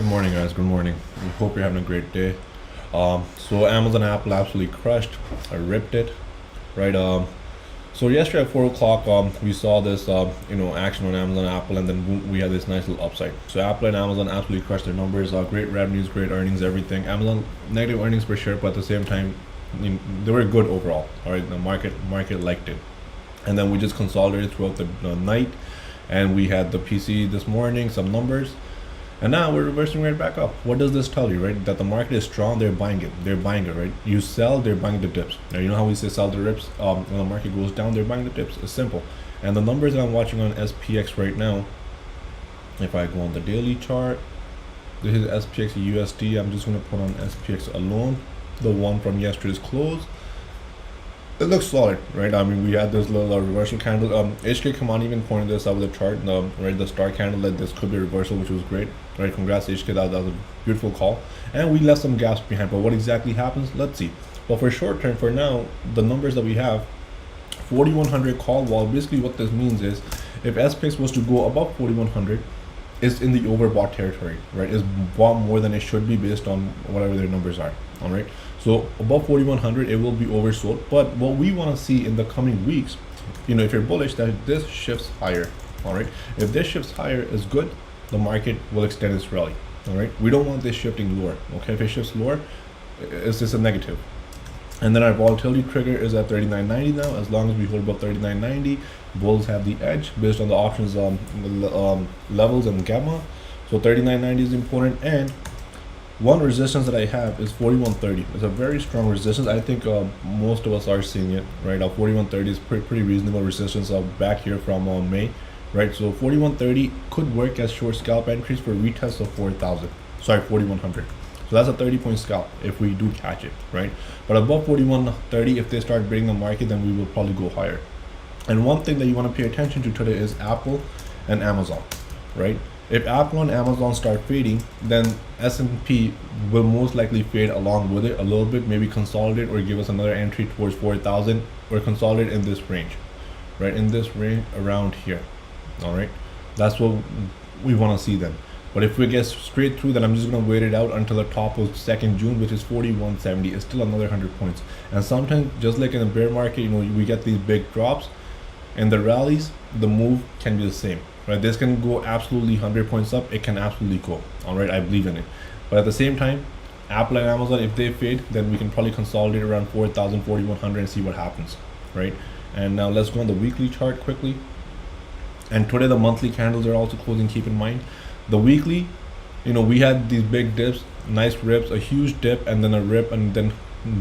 Good morning, guys. Good morning. We hope you're having a great day. So Amazon Apple absolutely crushed. I ripped it, right? So yesterday at 4 o'clock, we saw this, action on Amazon Apple, and then boom, we had this nice little upside. So Apple and Amazon absolutely crushed their numbers. Great revenues, great earnings, everything. Amazon negative earnings per share, but at the same time, they were good overall. All right, the market liked it, and then we just consolidated throughout the night, and we had the PC this morning, some numbers. And now we're reversing right back up. What does this tell you, right? That the market is strong, they're buying it. They're buying it, right? You sell, they're buying the dips. Now, you know how we say sell the rips? When the market goes down, they're buying the dips. It's simple. And the numbers that I'm watching on SPX right now, if I go on the daily chart, this is SPX USD. I'm just going to put on SPX alone, the one from yesterday's close. It looks solid, right? I mean, we had this little reversal candle. HK Kaman even pointed this out with the chart, right? The star candle that this could be a reversal, which was great, right? Congrats, HK. That was a beautiful call. And we left some gaps behind. But what exactly happens? Let's see. But for short term, for now, the numbers that we have, 4100 call wall. Basically, what this means is, if SPX was to go above 4100, it's in the overbought territory, right? It's bought more than it should be based on whatever their numbers are. All right. So above 4100, it will be oversold. But what we want to see in the coming weeks, if you're bullish, that this shifts higher. All right. If this shifts higher is good, the market will extend its rally. All right. We don't want this shifting lower. Okay. If it shifts lower, it's just a negative. And then our volatility trigger is at 39.90 now. As long as we hold above 39.90, bulls have the edge based on the options levels and gamma. So 39.90 is important. And one resistance that I have is 41.30. It's a very strong resistance. I think most of us are seeing it, right? 41.30 is pretty reasonable resistance back here from May, right? So 41.30 could work as short scalp entries for retest of 4,100. So that's a 30-point scalp if we do catch it, right? But above 41.30, if they start breaking the market, then we will probably go higher. And one thing that you want to pay attention to today is Apple and Amazon, right? If Apple and Amazon start fading, then S&P will most likely fade along with it a little bit, maybe consolidate or give us another entry towards 4,000 or consolidate in this range, right? In this range around here, all right? That's what we want to see then. But if we get straight through, then I'm just going to wait it out until the top of 2nd June, which is 41.70. It's still another 100 points. And sometimes, just like in the bear market, we get these big drops. In the rallies, the move can be the same, right? This can go absolutely 100 points up. It can absolutely go, all right? I believe in it. But at the same time, Apple and Amazon, if they fade, then we can probably consolidate around 4,000, 4,100 and see what happens, right? And now let's go on the weekly chart quickly. And today, the monthly candles are also closing. Keep in mind. The weekly, we had these big dips, nice rips, a huge dip, and then a rip, and then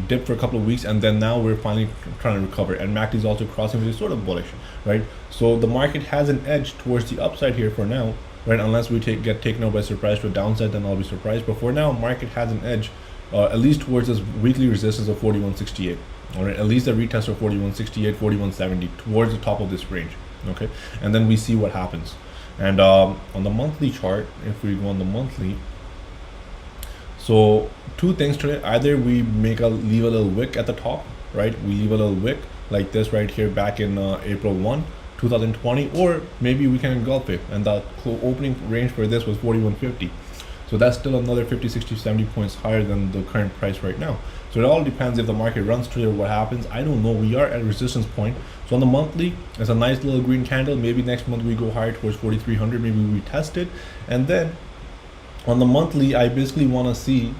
dip for a couple of weeks, and then now we're finally trying to recover. And MACD is also crossing, which is sort of bullish, right? So the market has an edge towards the upside here for now, right? Unless we get taken out by surprise to a downside, then I'll be surprised. But for now, market has an edge, at least towards this weekly resistance of 41.68. All right, at least a retest of 41.68, 41.70 towards the top of this range. Okay, and then we see what happens. And on the monthly chart, if we go on the monthly, so two things today. Either we leave a little wick at the top, right? We leave a little wick like this right here back in April 1, 2020, or maybe we can engulf it. And the opening range for this was 41.50. So that's still another 50, 60, 70 points higher than the current price right now. So it all depends if the market runs to it or what happens. I don't know. We are at a resistance point. So on the monthly, it's a nice little green candle. Maybe next month we go higher towards 4,300. Maybe we test it. And then on the monthly, I basically want to see,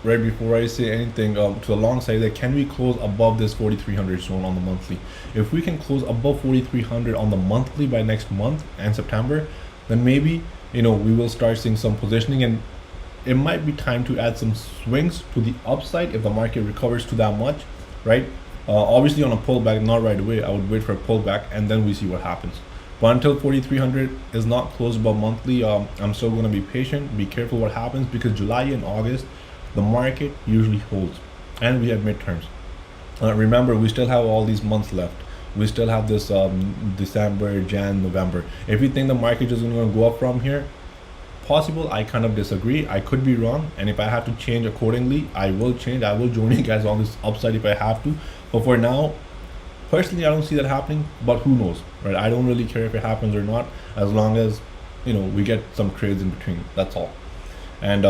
right before I say anything to the long side, that can we close above this 4,300 zone on the monthly? If we can close above 4,300 on the monthly by next month and September, then maybe, we will start seeing some positioning, and it might be time to add some swings to the upside if the market recovers to that much, right? Obviously on a pullback, not right away. I would wait for a pullback and then we see what happens. But until 4,300 is not closed above monthly, I'm still going to be patient, be careful what happens, because July and August, the market usually holds, and we have midterms. Remember, we still have all these months left. We still have this December, Jan, November. If you think the market is going to go up from here, possible. I kind of disagree. I could be wrong, and if I have to change accordingly, I will change. I will join you guys on this upside if I have to. But for now, personally, I don't see that happening. But who knows, right? I don't really care if it happens or not, as long as we get some trades in between. That's all. And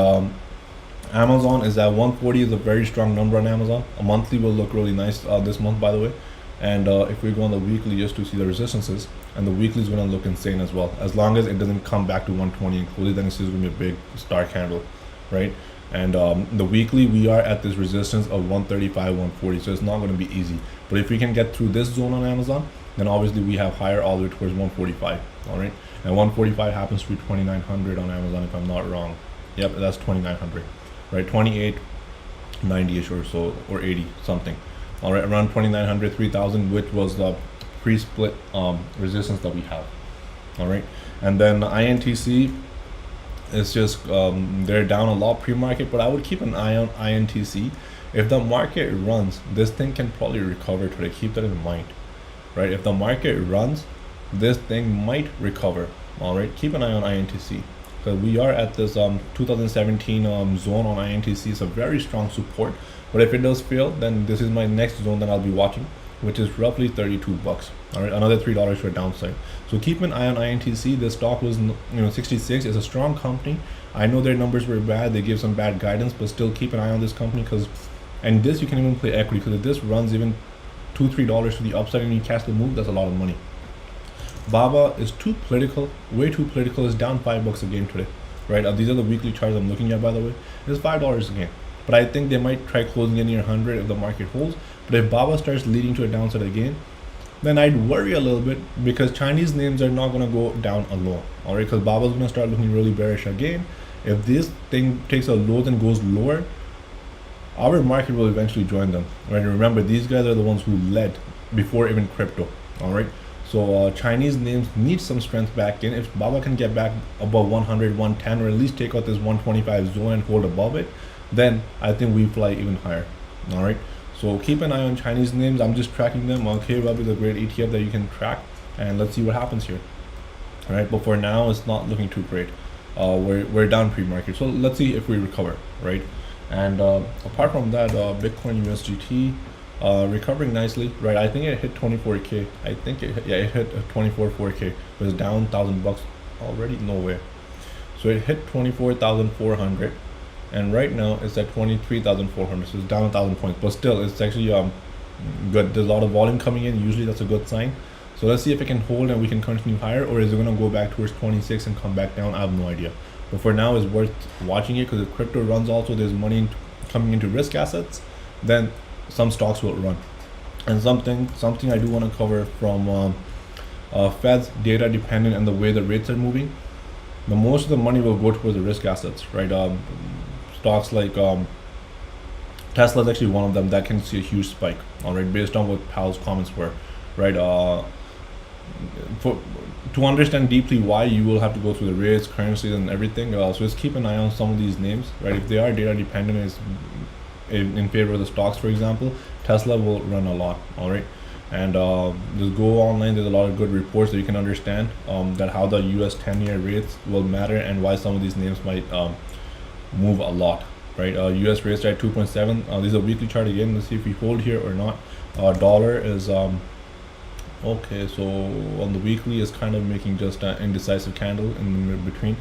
Amazon is at 140 is a very strong number on Amazon. A monthly will look really nice this month, by the way. And if we go on the weekly just to see the resistances, and the weekly is going to look insane as well. As long as it doesn't come back to 120 and close it, then it's just going to be a big star candle, right? And the weekly, we are at this resistance of 135, 140, so it's not going to be easy. But if we can get through this zone on Amazon, then obviously we have higher all the way towards 145, all right? And 145 happens to be 2,900 on Amazon, if I'm not wrong. Yep, that's 2,900, right? 2890-ish or so, or 80 something. All right, around 2,900, 3,000, which was the pre-split resistance that we have. All right, and then INTC is just they're down a lot pre-market, but I would keep an eye on INTC. If the market runs, this thing can probably recover today. Keep that in mind, right? If the market runs, this thing might recover. All right, keep an eye on INTC. So we are at this 2017 zone on INTC. It's a very strong support, but if it does fail, then this is my next zone that I'll be watching, which is roughly 32 bucks. All right, another $3 for a downside. So keep an eye on INTC. This stock was 66. It's a strong company. I know their numbers were bad. They gave some bad guidance, but still keep an eye on this company, because and this you can even play equity, because if this runs even $2-3 to the upside and you catch the move, that's a lot of money. Baba is too political, way too political. It's down $5 a game today, right? These are the weekly charts I'm looking at, by the way. It's $5 a game, but I think they might try closing in near 100 if the market holds. But if Baba starts leading to a downside again, then I'd worry a little bit, because Chinese names are not going to go down alone, all right? Because Baba's going to start looking really bearish again. If this thing takes a low and goes lower, our market will eventually join them, right? And remember, these guys are the ones who led before even crypto, all right? So Chinese names need some strength back in. If Baba can get back above 100, 110, or at least take out this 125 zone and hold above it, then I think we fly even higher. All right. So keep an eye on Chinese names. I'm just tracking them. KW is a great ETF that you can track, and let's see what happens here. All right. But for now, it's not looking too great. We're down pre-market. So let's see if we recover, right? And apart from that, Bitcoin USDT. Recovering nicely, right? I think it hit 24k. I think it hit 24.4k, but it's down $1,000 already. No way. So it hit 24,400, and right now it's at 23,400. So it's down 1,000 points, but still it's actually good. There's a lot of volume coming in. Usually that's a good sign. So let's see if it can hold and we can continue higher, or is it gonna go back towards 26 and come back down? I have no idea. But for now, it's worth watching it, because if crypto runs, also there's money coming into risk assets, then some stocks will run. And something I do want to cover from Fed's data dependent and the way the rates are moving, the most of the money will go towards the risk assets, right? Stocks like Tesla is actually one of them that can see a huge spike, all right, based on what Powell's comments were, right? To understand deeply why, you will have to go through the rates, currencies, and everything. So just keep an eye on some of these names, right? If they are data dependent, is in favor of the stocks. For example, Tesla will run a lot, all right? And just go online. There's a lot of good reports that you can understand that how the US 10-year rates will matter, and why some of these names might move a lot, right? US rates are at 2.7. This is a weekly chart again. Let's see if we hold here or not. Dollar is okay, so on the weekly is kind of making just an indecisive candle in the between.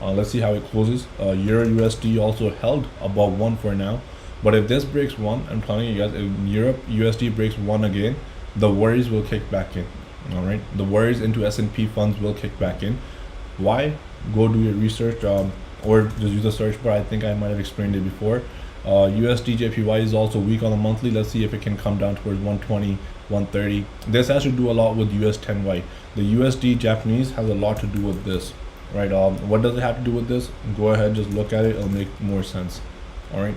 Let's see how it closes. Euro USD also held above 1 for now. But if this breaks 1, I'm telling you guys, if Europe USD breaks 1 again, the worries will kick back in. All right, the worries into S&P funds will kick back in. Why? Go do your research, or just use the search bar. I think I might have explained it before. USD JPY is also weak on the monthly. Let's see if it can come down towards 120, 130. This has to do a lot with US 10Y. The USD Japanese has a lot to do with this, right? What does it have to do with this? Go ahead, just look at it. It'll make more sense. All right.